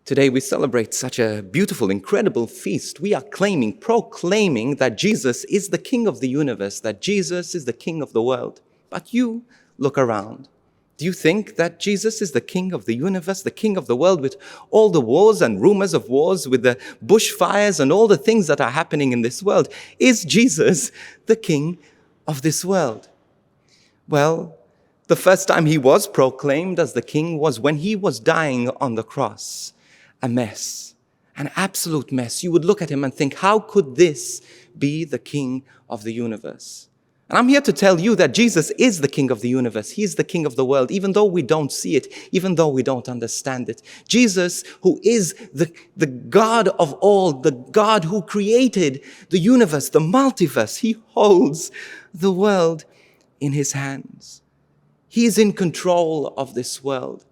Today we celebrate such a beautiful, incredible feast. We are proclaiming that Jesus is the King of the universe, that Jesus is the King of the world. But you look around. Do you think that Jesus is the King of the universe, the King of the world, with all the wars and rumors of wars, with the bushfires and all the things that are happening in this world? Is Jesus the King of this world? Well, the first time he was proclaimed as the King was when he was dying on the cross. A mess, an absolute mess. You would look at him and think, how could this be the King of the universe? And I'm here to tell you that Jesus is the King of the universe. He is the King of the world, even though we don't see it, even though we don't understand it. Jesus, who is the God of all, the God who created the universe, the multiverse, he holds the world in his hands. He is in control of this world.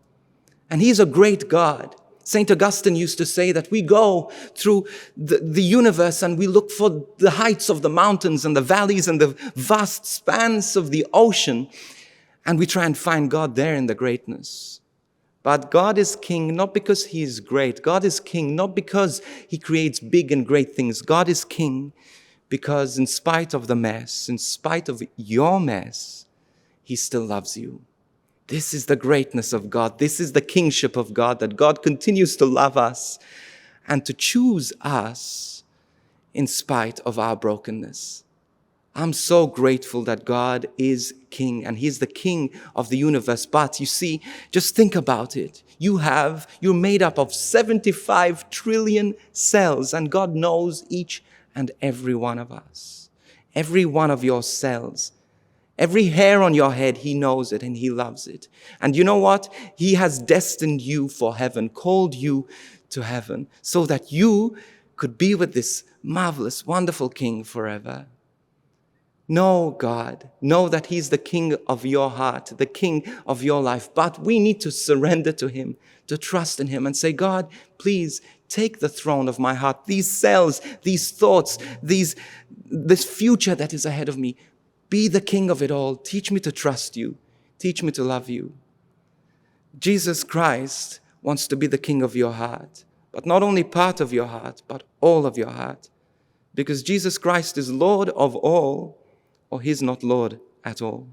And he's a great God. St. Augustine used to say that we go through the universe and we look for the heights of the mountains and the valleys and the vast spans of the ocean, and we try and find God there in the greatness. But God is King not because he is great. God is King not because he creates big and great things. God is King because in spite of the mess, in spite of your mess, he still loves you. This is the greatness of God. This is the kingship of God, that God continues to love us and to choose us in spite of our brokenness. I'm so grateful that God is King and he's the King of the universe. But you see, just think about it. You're made up of 75 trillion cells, and God knows each and every one of us. Every one of your cells. Every hair on your head, he knows it and he loves it. And you know what? He has destined you for heaven, called you to heaven, so that you could be with this marvelous, wonderful King forever. Know God. Know that he's the King of your heart, the King of your life. But we need to surrender to him, to trust in him and say, God, please take the throne of my heart. These cells, these thoughts, this future that is ahead of me, be the King of it all. Teach me to trust you. Teach me to love you. Jesus Christ wants to be the King of your heart, but not only part of your heart, but all of your heart. Because Jesus Christ is Lord of all, or he's not Lord at all.